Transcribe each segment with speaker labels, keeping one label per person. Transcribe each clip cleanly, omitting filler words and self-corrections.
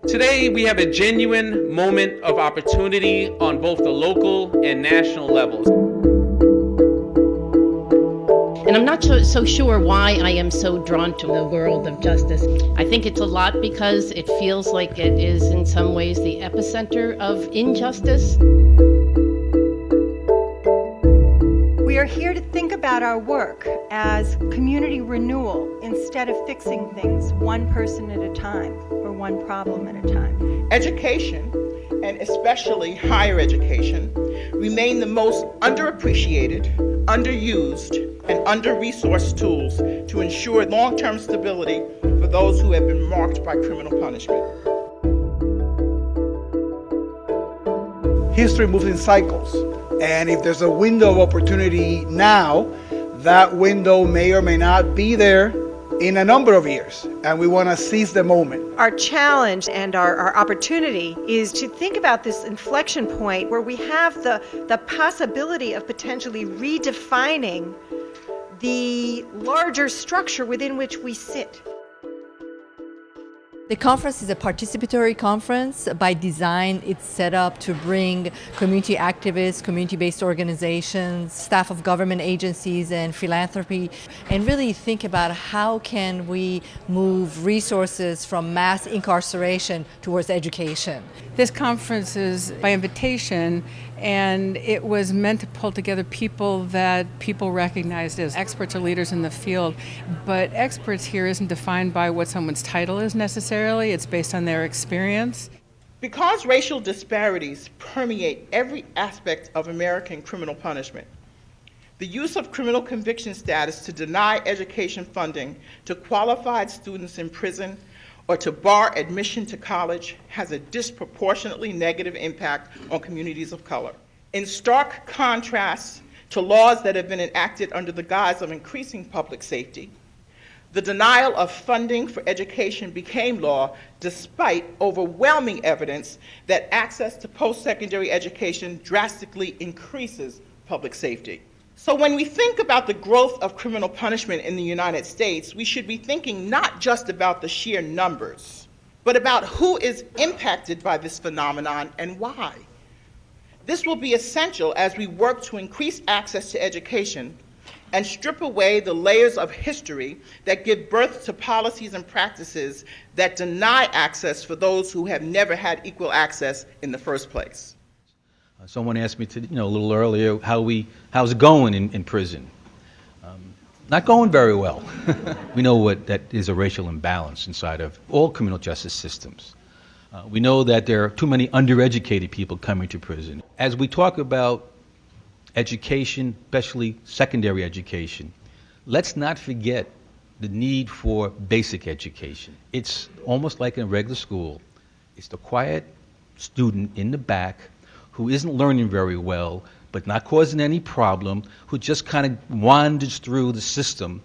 Speaker 1: Today, we have a genuine moment of opportunity on both the local and national levels.
Speaker 2: And I'm not so sure why I am so drawn to the world of justice. I think it's a lot because it feels like it is in some ways the epicenter of injustice.
Speaker 3: We are here to think about our work as community renewal instead of fixing things one person at a time or one problem at a time.
Speaker 4: Education, and especially higher education, remain the most underappreciated, underused, and under-resourced tools to ensure long-term stability for those who have been marked by criminal punishment.
Speaker 5: History moves in cycles, and if there's a window of opportunity now, that window may or may not be there in a number of years, and we want to seize the moment.
Speaker 3: Our challenge and our opportunity is to think about this inflection point where we have the possibility of potentially redefining the larger structure within which we sit.
Speaker 6: The conference is a participatory conference. By design, it's set up to bring community activists, community-based organizations, staff of government agencies and philanthropy, and really think about how can we move resources from mass incarceration towards education.
Speaker 7: This conference is by invitation, and it was meant to pull together people that people recognized as experts or leaders in the field. But experts here isn't defined by what someone's title is necessarily, it's based on their experience.
Speaker 4: Because racial disparities permeate every aspect of American criminal punishment, the use of criminal conviction status to deny education funding to qualified students in prison or to bar admission to college has a disproportionately negative impact on communities of color. In stark contrast to laws that have been enacted under the guise of increasing public safety, the denial of funding for education became law despite overwhelming evidence that access to post-secondary education drastically increases public safety. So when we think about the growth of criminal punishment in the United States, we should be thinking not just about the sheer numbers, but about who is impacted by this phenomenon and why. This will be essential as we work to increase access to education and strip away the layers of history that give birth to policies and practices that deny access for those who have never had equal access in the first place.
Speaker 8: Someone asked me a little earlier how's it going in prison. Not going very well. We know that is a racial imbalance inside of all criminal justice systems. We know that there are too many undereducated people coming to prison. As we talk about education, especially secondary education, let's not forget the need for basic education. It's almost like in a regular school. It's the quiet student in the back who isn't learning very well, but not causing any problem, who just kind of wanders through the system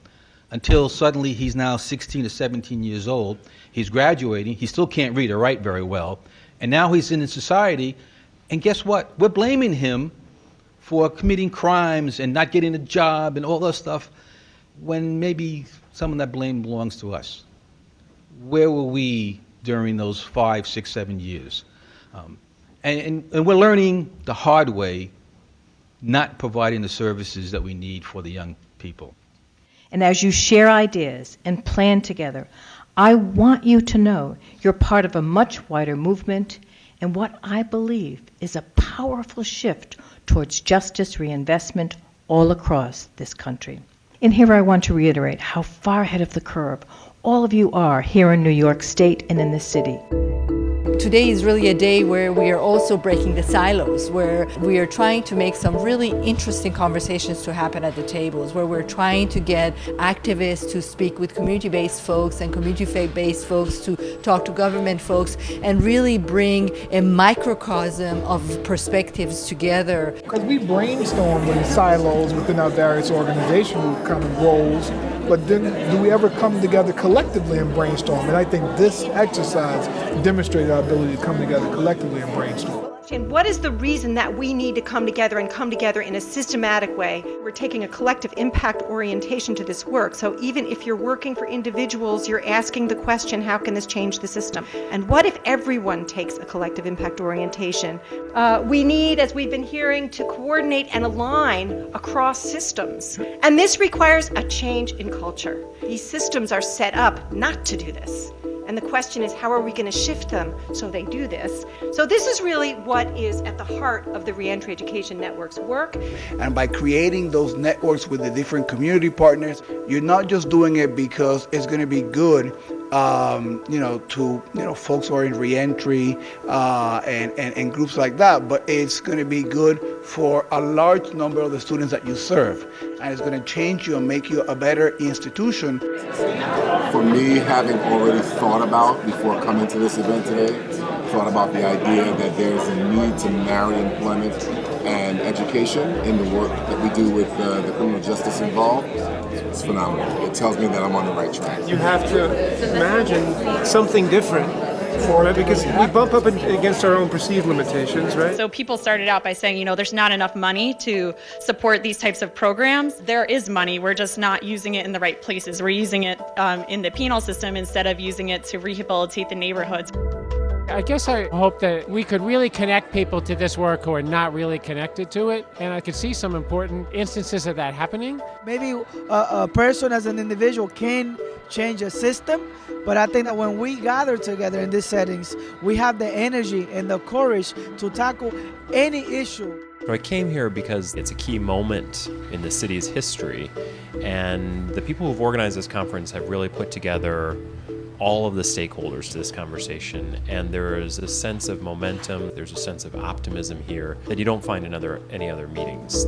Speaker 8: until suddenly he's now 16 or 17 years old, he's graduating, he still can't read or write very well, and now he's in society, and guess what? We're blaming him for committing crimes and not getting a job and all that stuff, when maybe some of that blame belongs to us. Where were we during those 5, 6, 7 years? And we're learning the hard way, not providing the services that we need for the young people.
Speaker 3: And as you share ideas and plan together, I want you to know you're part of a much wider movement and what I believe is a powerful shift towards justice reinvestment all across this country. And here I want to reiterate how far ahead of the curve all of you are here in New York State and in the city.
Speaker 6: Today is really a day where we are also breaking the silos, where we are trying to make some really interesting conversations to happen at the tables, where we're trying to get activists to speak with community-based folks and community-based folks to talk to government folks and really bring a microcosm of perspectives together.
Speaker 9: Because we brainstorm in silos within our various organizational kind of roles, but then do we ever come together collectively and brainstorm? And I think this exercise demonstrated our ability to come together collectively and brainstorm.
Speaker 10: And what is the reason that we need to come together and come together in a systematic way? We're taking a collective impact orientation to this work. So even if you're working for individuals, you're asking the question, how can this change the system? And what if everyone takes a collective impact orientation? We need, as we've been hearing, to coordinate and align across systems. And this requires a change in culture. These systems are set up not to do this. And the question is, how are we going to shift them so they do this? So this is really what is at the heart of the Reentry Education Network's work.
Speaker 5: And by creating those networks with the different community partners, you're not just doing it because it's going to be good, to folks who are in reentry and groups like that, but it's going to be good for a large number of the students that you serve, and it's going to change you and make you a better institution.
Speaker 11: For me, having already thought about, before coming to this event today, thought about the idea that there's a need to marry employment and education in the work that we do with the criminal justice involved, it's phenomenal. It tells me that I'm on the right track.
Speaker 12: You have to imagine something different for it, because we bump up against our own perceived limitations, right?
Speaker 13: So people started out by saying, there's not enough money to support these types of programs. There is money, we're just not using it in the right places. We're using it in the penal system instead of using it to rehabilitate the neighborhoods.
Speaker 14: I guess I hope that we could really connect people to this work who are not really connected to it, and I could see some important instances of that happening.
Speaker 15: Maybe a person as an individual can change a system, but I think that when we gather together in these settings, we have the energy and the courage to tackle any issue.
Speaker 16: So I came here because it's a key moment in the city's history, and the people who've organized this conference have really put together all of the stakeholders to this conversation, and there is a sense of momentum, there's a sense of optimism here that you don't find in any other meetings.